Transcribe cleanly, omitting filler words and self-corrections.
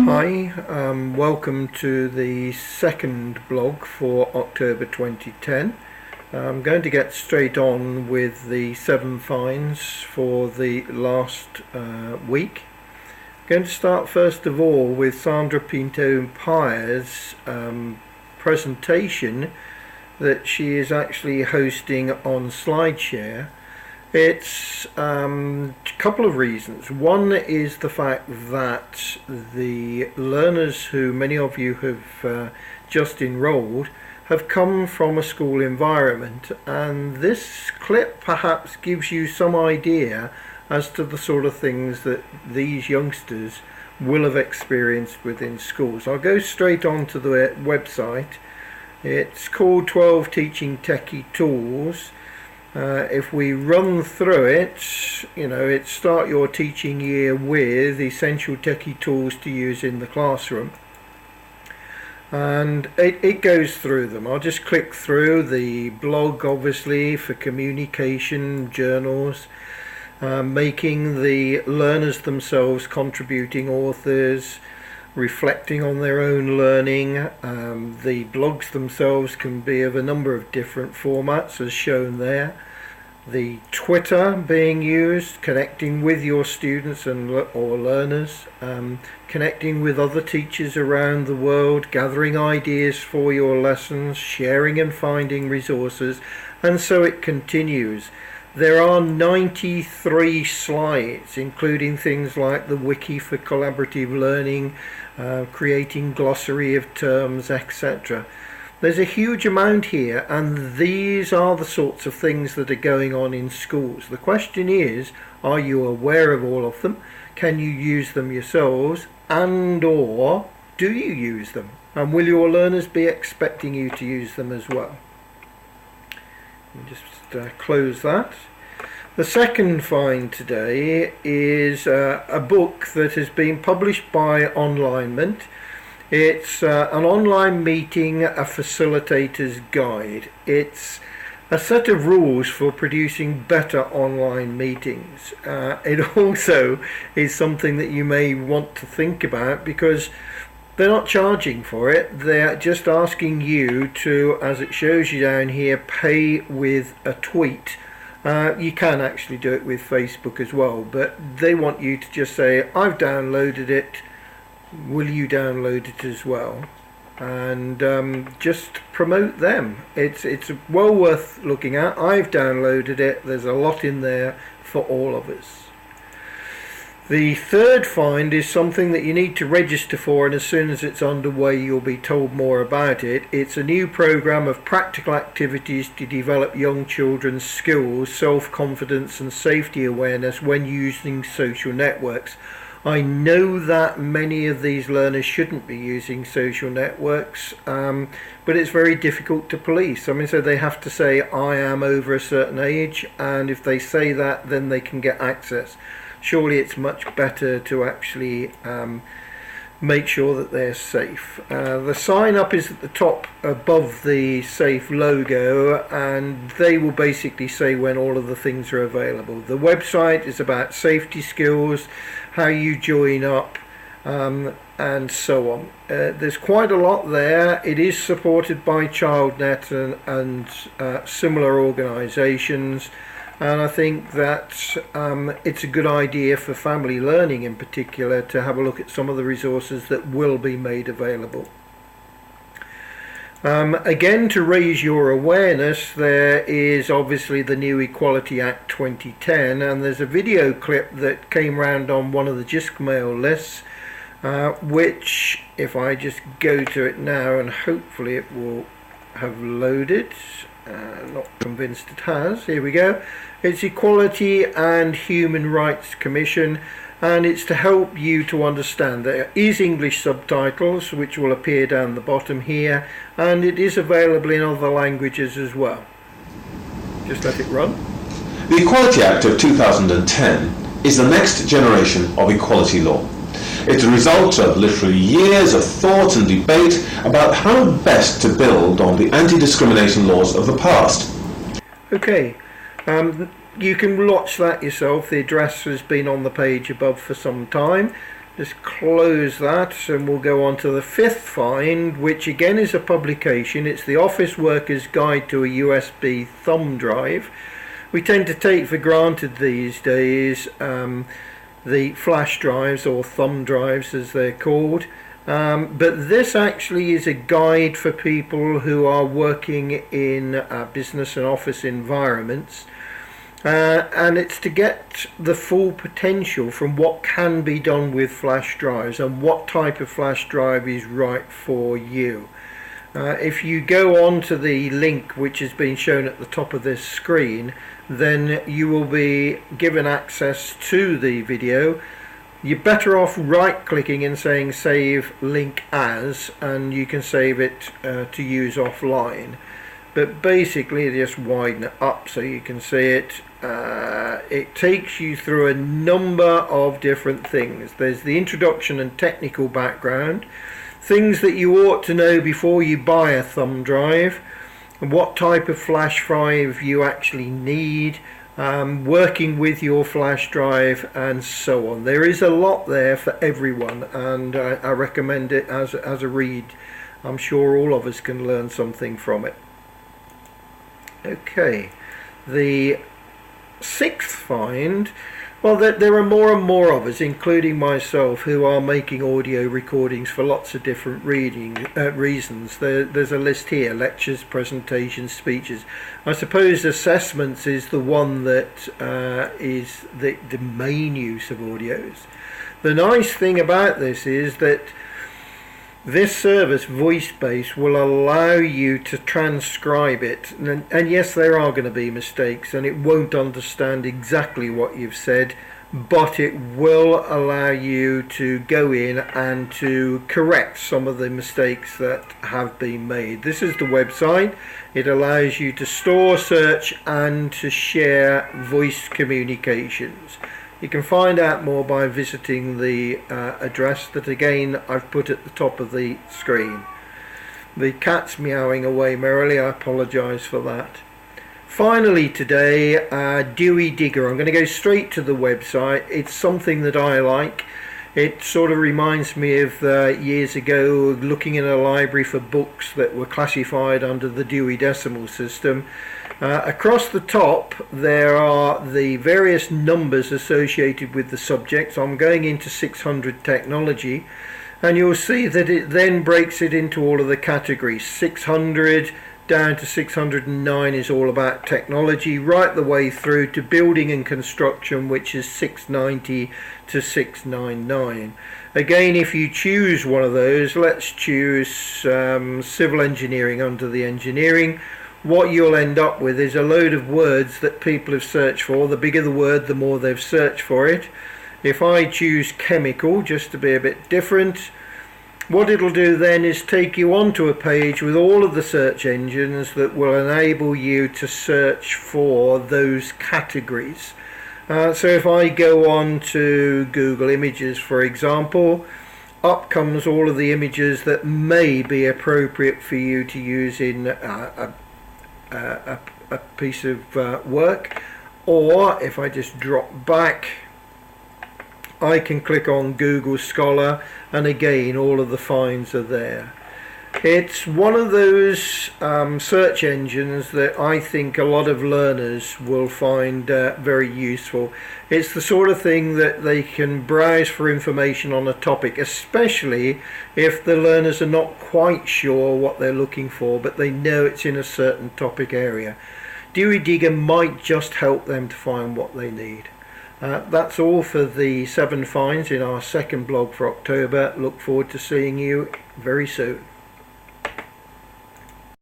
Hi, welcome to the second blog for October 2010. I'm going to get straight on with the 7 finds for the last week. I'm going to start first of all with Sandra Pinto-Pire's presentation that she is actually hosting on SlideShare. It's a couple of reasons. One is the fact that the learners who many of you have just enrolled have come from a school environment, and this clip perhaps gives you some idea as to the sort of things that these youngsters will have experienced within schools. I'll go straight on to the website. It's called 12 Teaching Techie Tools. If we run through it, it's start your teaching year with essential techie tools to use in the classroom. And it goes through them. I'll just click through the blog, obviously, for communication, journals, making the learners themselves contributing authors, reflecting on their own learning. The blogs themselves can be of a number of different formats as shown there. The Twitter being used, connecting with your students or learners, connecting with other teachers around the world, gathering ideas for your lessons, sharing and finding resources, and so it continues. There are 93 slides, including things like the wiki for collaborative learning, creating glossary of terms, etc. There's a huge amount here, and these are the sorts of things that are going on in schools. The question is, are you aware of all of them? Can you use them yourselves? And or do you use them? And will your learners be expecting you to use them as well? Just close that. The second find today is a book that has been published by Online-meetings. It's an online meeting-a-facilitators-guide. It's a set of rules for producing better online meetings. It also is something that you may want to think about, because they're not charging for it. They're just asking you to, as it shows you down here, pay with a tweet. You can actually do it with Facebook as well, but they want you to just say, I've downloaded it, will you download it as well? And just promote them. It's well worth looking at. I've downloaded it. There's a lot in there for all of us. The third find is something that you need to register for, and as soon as it's underway you'll be told more about it. It's a new program of practical activities to develop young children's skills, self-confidence and safety awareness when using social networks. I know that many of these learners shouldn't be using social networks, but it's very difficult to police. So they have to say, I am over a certain age, and if they say that, then they can get access. Surely it's much better to actually make sure that they're safe. The sign up is at the top above the safe logo, and they will basically say when all of the things are available. The website is about safety skills, how you join up, and so on. There's quite a lot there. It is supported by ChildNet and similar organisations. And I think that it's a good idea for family learning in particular to have a look at some of the resources that will be made available. Again, to raise your awareness, there is obviously the new Equality Act 2010, and there's a video clip that came round on one of the JISC mail lists, which, if I just go to it now, and hopefully it will have loaded. Not convinced it has. Here we go. It's Equality and Human Rights Commission, and it's to help you to understand. There is English subtitles which will appear down the bottom here, and it is available in other languages as well. Just let it run. The Equality Act of 2010 is the next generation of equality law. It's a result of literally years of thought and debate about how best to build on the anti-discrimination laws of the past. Okay, you can watch that yourself. The address has been on the page above for some time. Just close that, and we'll go on to the fifth find, which again is a publication. It's the Office Worker's Guide to a USB Thumb Drive. We tend to take for granted these days the flash drives, or thumb drives as they're called. But this actually is a guide for people who are working in business and office environments. And it's to get the full potential from what can be done with flash drives and what type of flash drive is right for you. If you go on to the link which has been shown at the top of this screen, then you will be given access to the video. You're better off right clicking and saying save link as, and you can save it to use offline. But basically just widen it up so you can see it. It takes you through a number of different things. There's the introduction and technical background, things that you ought to know before you buy a thumb drive, and what type of flash drive you actually need, working with your flash drive, and so on. There is a lot there for everyone, and I recommend it as a read. I'm sure all of us can learn something from it. Okay, the sixth find, well, there are more and more of us, including myself, who are making audio recordings for lots of different reasons. There's a list here: lectures, presentations, speeches. I suppose assessments is the one that is the main use of audios. The nice thing about this is that this service, Voicebase, will allow you to transcribe it, and yes, there are going to be mistakes and it won't understand exactly what you've said, but it will allow you to go in and to correct some of the mistakes that have been made. This is the website. It allows you to store, search and to share voice communications. You can find out more by visiting the address that again I've put at the top of the screen. The cat's meowing away merrily, I apologise for that. Finally today, Dewey Digger. I'm going to go straight to the website. It's something that I like. It sort of reminds me of years ago looking in a library for books that were classified under the Dewey Decimal System. Across the top there are the various numbers associated with the subjects. I'm going into 600 technology, and you'll see that it then breaks it into all of the categories. 600 down to 609 is all about technology, right the way through to building and construction, which is 690 to 699. Again, if you choose one of those, let's choose civil engineering under the engineering. What you'll end up with is a load of words that people have searched for. The bigger the word, the more they've searched for it. If I choose chemical, just to be a bit different, what it'll do then is take you onto a page with all of the search engines that will enable you to search for those categories. So if I go on to Google Images, for example, up comes all of the images that may be appropriate for you to use in a piece of work. Or if I just drop back, I can click on Google Scholar, and again all of the finds are there. It's one of those search engines that I think a lot of learners will find very useful. It's the sort of thing that they can browse for information on a topic, especially if the learners are not quite sure what they're looking for, but they know it's in a certain topic area. Dewey Digger might just help them to find what they need. That's all for the 7 finds in our second blog for October. Look forward to seeing you very soon.